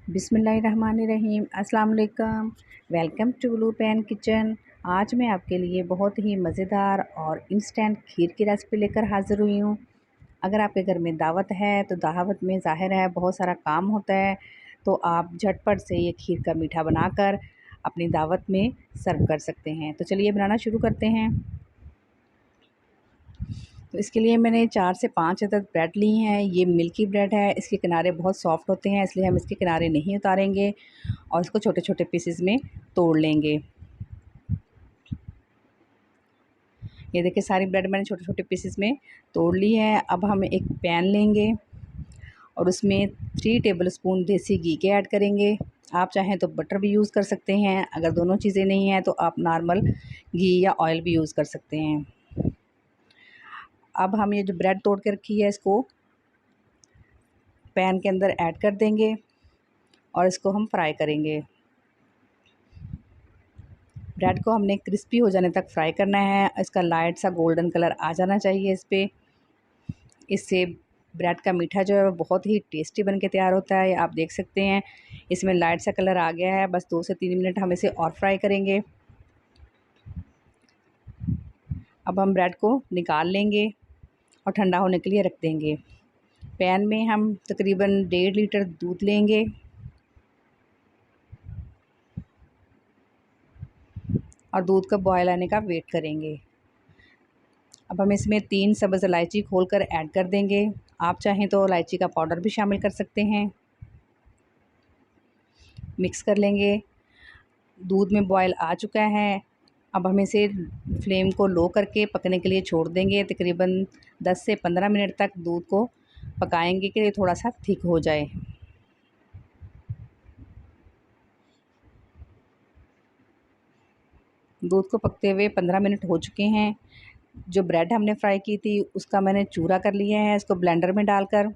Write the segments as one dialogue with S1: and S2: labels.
S1: बिस्मिल्लाहिर्रहमानिर्रहीम। अस्सलाम वालेकुम। Welcome to blue pen kitchen. आज मैं आपके लिए बहुत ही मज़ेदार और इंस्टेंट खीर की रेसिपी लेकर हाज़िर हुई हूँ। अगर आपके घर में दावत है तो दावत में ज़ाहिर है बहुत सारा काम होता है, तो आप झटपट से ये खीर का मीठा बनाकर अपनी दावत में सर्व कर सकते हैं। तो चलिए बनाना शुरू करते हैं। तो इसके लिए मैंने 4 से 5 अदद ब्रेड ली हैं। ये मिल्की ब्रेड है, इसके किनारे बहुत सॉफ्ट होते हैं, इसलिए हम इसके किनारे नहीं उतारेंगे और इसको छोटे-छोटे पीसेस में तोड़ लेंगे। ये देखिए सारी ब्रेड मैंने छोटे-छोटे पीसेस में तोड़ ली है। अब हम एक पैन लेंगे और उसमें 3 टेबलस्पून देसी घी के ऐड करेंगे। आप चाहें तो बटर भी यूज़ कर सकते हैं। अगर दोनों चीज़ें नहीं हैं तो आप नॉर्मल घी या ऑयल भी यूज़ कर सकते हैं। अब हम ये जो ब्रेड तोड़ के रखी है इसको पैन के अंदर ऐड कर देंगे और इसको हम फ्राई करेंगे। ब्रेड को हमने क्रिस्पी हो जाने तक फ्राई करना है। इसका लाइट सा गोल्डन कलर आ जाना चाहिए इस पे। इससे ब्रेड का मीठा जो है वो बहुत ही टेस्टी बन के तैयार होता है। आप देख सकते हैं इसमें लाइट सा कलर आ गया है। बस 2 से 3 मिनट हम इसे और फ्राई करेंगे। अब हम ब्रेड को निकाल लेंगे और ठंडा होने के लिए रख देंगे। पैन में हम तकरीबन 1.5 लीटर दूध लेंगे और दूध का बॉयल आने का वेट करेंगे। अब हम इसमें 3 सब्ज़ इलायची खोलकर ऐड कर देंगे। आप चाहें तो इलायची का पाउडर भी शामिल कर सकते हैं। मिक्स कर लेंगे। दूध में बॉयल आ चुका है। अब हम इसे फ्लेम को लो करके पकने के लिए छोड़ देंगे। तकरीबन 10 से 15 मिनट तक दूध को पकाएंगे कि ये थोड़ा सा थिक हो जाए। दूध को पकते हुए 15 मिनट हो चुके हैं। जो ब्रेड हमने फ्राई की थी उसका मैंने चूरा कर लिया है। इसको ब्लेंडर में डालकर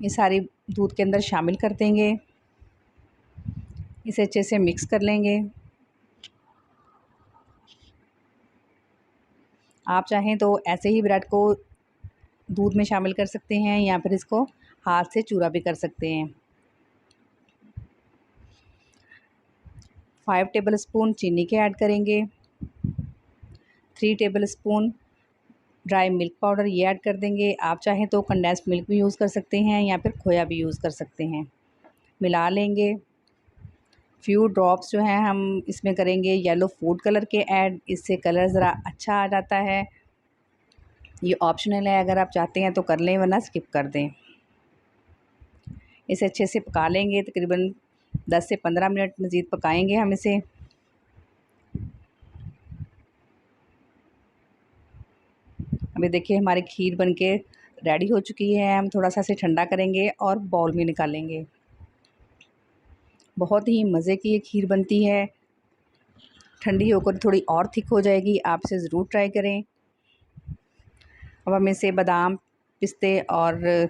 S1: ये सारी दूध के अंदर शामिल कर देंगे। इसे अच्छे से मिक्स कर लेंगे। आप चाहें तो ऐसे ही ब्रेड को दूध में शामिल कर सकते हैं या फिर इसको हाथ से चूरा भी कर सकते हैं। 5 टेबलस्पून चीनी के ऐड करेंगे। 3 टेबलस्पून ड्राई मिल्क पाउडर ये ऐड कर देंगे। आप चाहें तो कंडेंस्ड मिल्क भी यूज़ कर सकते हैं या फिर खोया भी यूज़ कर सकते हैं। मिला लेंगे। फ्यू ड्रॉप्स जो हैं हम इसमें करेंगे येलो फूड कलर के ऐड। इससे कलर ज़रा अच्छा आ जाता है। ये ऑप्शनल है, अगर आप चाहते हैं तो कर लें वरना स्किप कर दें। इसे अच्छे से पका लेंगे। तकरीबन 10 से 15 मिनट मज़ीद पकाएंगे हम इसे। अभी देखिए हमारी खीर बनके रेडी हो चुकी है। हम थोड़ा सा इसे ठंडा करेंगे और बाउल में निकालेंगे। बहुत ही मज़े की ये खीर बनती है। ठंडी होकर थोड़ी और थिक हो जाएगी। आप इसे ज़रूर ट्राई करें। अब हम इसे बादाम, पिस्ते और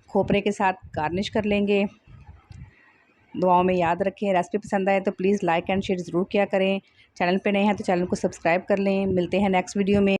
S1: खोपरे के साथ गार्निश कर लेंगे। दुआओं में याद रखें। रेसिपी पसंद आए तो प्लीज़ लाइक एंड शेयर ज़रूर किया करें। चैनल पे नए हैं तो चैनल को सब्सक्राइब कर लें। मिलते हैं नेक्स्ट वीडियो में।